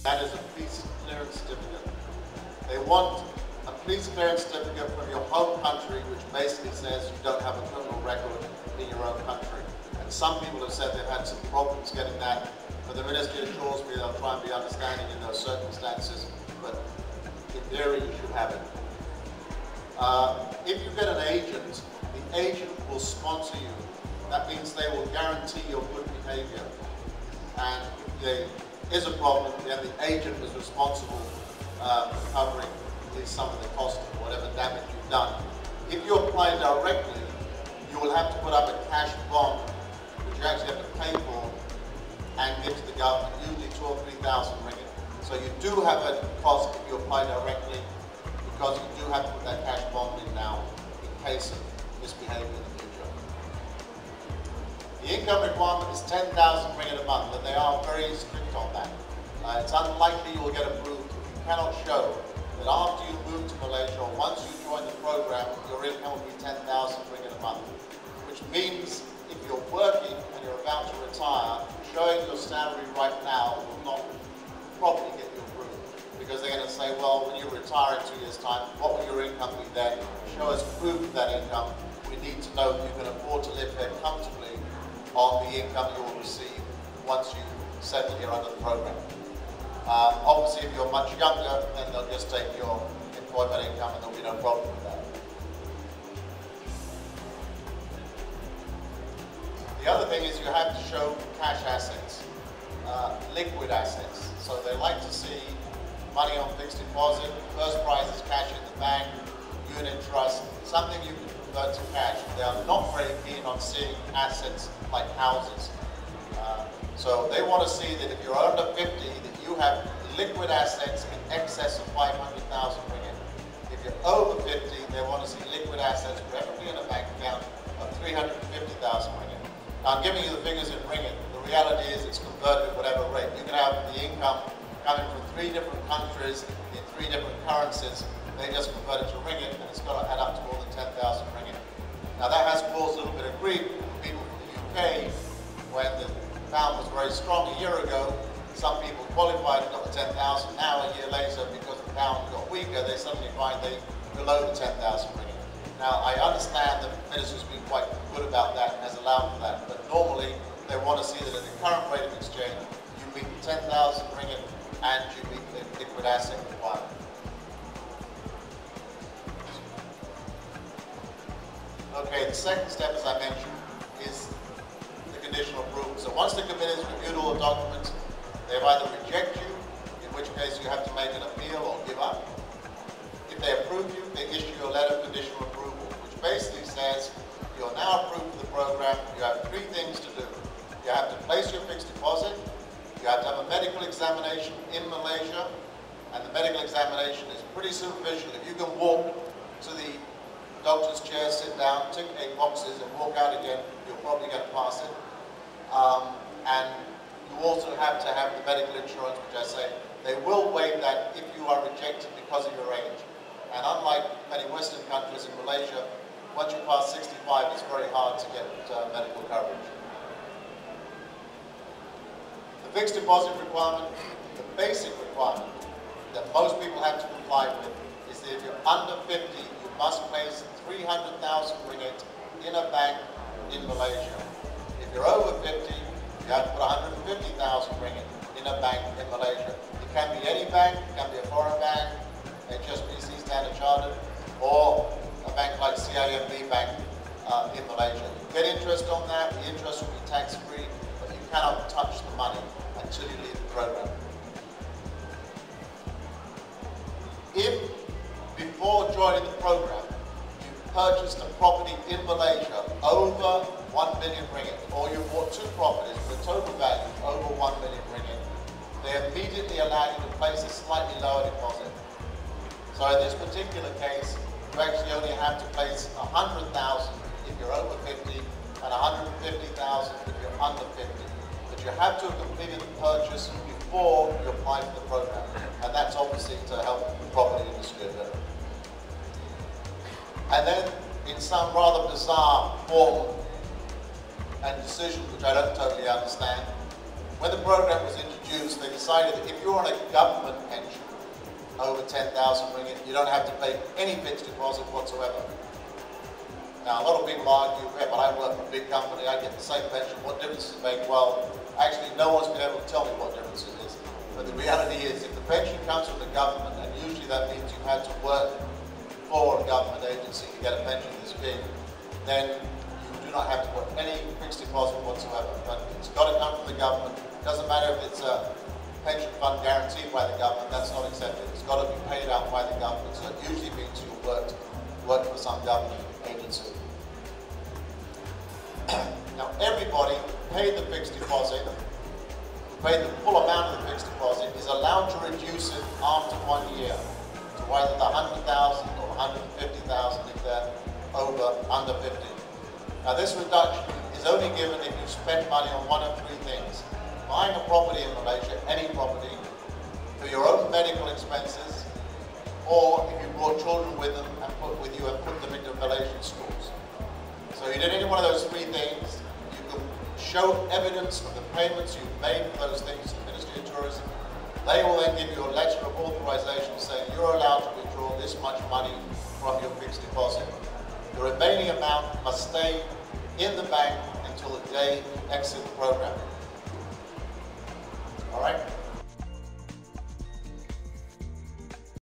That is a police clearance certificate. They want a police clearance certificate from your home country, which basically says you don't have a criminal record in your own country. And some people have said they've had some problems getting that, but the Ministry assures me they'll try and be understanding in those circumstances, but in theory you should have it. If you get an agent, the agent will sponsor you. That means they will guarantee your good behavior. And if there is a problem, then the agent is responsible for covering at least some of the cost of whatever damage you've done. If you apply directly, you will have to put up a cash bond, which you actually have to pay for and give to the government, usually 2,000 or 3,000 ringgit. So you do have a cost if you apply directly, because you do have to put that cash bond in now in case of misbehavior in the future. The income requirement is 10,000 ringgit a month, and they are very strict on that. It's unlikely you will get approved if you cannot show that after you move to Malaysia or once you join the program, your income will be 10,000 ringgit a month, which means if you're working and you're about to retire, showing your salary right now will not probably get you approved, because they're going to say, well, when you retire in 2 years' time, what will your income be then? Show us proof of that income. We need to know that you can afford to live here comfortably on the income you will receive once you settle here under the program. Obviously, if you're much younger, then they'll just take your employment income and there'll be no problem with that. The other thing is you have to show cash assets, liquid assets. So they like to see money on fixed deposit, first prize is cash in the bank, unit trust, something you can convert to cash. They are not very keen on seeing assets like houses. So they want to see that if you're under 50, that you have liquid assets in excess of 500,000 ringgit. If you're over 50, they want to see liquid assets, preferably in a bank account, of 350,000 ringgit. Now I'm giving you the figures in ringgit. The reality is it's converted at whatever rate. You can have the income coming from 3 different countries in 3 different currencies. They just convert it to ringgit, and it's got to add up to more than 10,000 ringgit. Now that has caused a little bit of grief for people from the UK. When the pound was very strong a year ago, some people qualified and got the 10,000. Now a year later, because the pound got weaker, they suddenly find they're below the 10,000 ringgit. Now I understand the Minister's been quite good about that and has allowed for that, but normally they want to see that at the current rate of exchange, you meet the 10,000 ringgit and you meet the liquid asset requirement. Okay, the second step, as I mentioned, is the conditional approval. So once the committee has reviewed all the documents, they either reject you, in which case you have to make an appeal or give up. If they approve you, they issue a letter of conditional approval, which basically says you're now approved for the program. You have 3 things to do. You have to place your fixed deposit, you have to have a medical examination in Malaysia, and the medical examination is pretty superficial. If you can walk to the doctor's chair, sit down, tick 8 boxes and walk out again, you're probably going to pass it. And you also have to have the medical insurance, which I say, they will waive that if you are rejected because of your age. And unlike many Western countries, in Malaysia, once you pass 65, it's very hard to get medical coverage. The fixed deposit requirement, the basic requirement that most people have to comply with, is that if you're under 50, you must place 300,000 ringgit in a bank in Malaysia. If you're over 50, you have to put 150,000 ringgit in a bank in Malaysia. It can be any bank, it can be a foreign bank, HSBC Standard Chartered, or a bank like CIMB Bank in Malaysia. You get interest on that, the interest will be tax-free, but you cannot touch the money until you leave the program. If, before joining the program, you purchased a property in Malaysia over 1 million ringgit, or you bought 2 properties with a total value over 1 million ringgit, they immediately allow you to place a slightly lower deposit. So in this particular case, you actually only have to place 100,000 if you're over 50 and 150,000 if you're under 50. But you have to have completed the purchase before you apply for the program, and that's obviously to help the property industry a bit. And then, in some rather bizarre form and decision, which I don't totally understand, when the program was introduced, they decided that if you're on a government pension over 10,000 ringgit, you don't have to pay any fixed deposit whatsoever. Now, a lot of people argue, yeah, but I work for a big company, I get the same pension, what difference does it make? Well, actually, no one's been able to tell me what difference it is. But the reality is, if the pension comes from the government, and usually that means you've had to work for a government agency to get a pension scheme, then you do not have to put any fixed deposit whatsoever. But it's got to come from the government. It doesn't matter if it's a pension fund guaranteed by the government, that's not accepted. It's got to be paid out by the government. So it usually means you work for some government agency. Now everybody who paid the fixed deposit, who paid the full amount of the fixed deposit, is allowed to reduce it after 1 year to either the 100,000 or 150,000 if they're under 50. Now this reduction is only given if you spend money on one of three things. Buying a property in Malaysia, any property, for your own medical expenses, or if you brought children with them and put them into Malaysian schools. So you did any one of those three things, you can show evidence of the payments you've made for those things to the Ministry of Tourism. They will then give you a letter of authorization saying you're allowed to withdraw this much money from your fixed deposit. The remaining amount must stay in the bank until the day you exit the program. All right?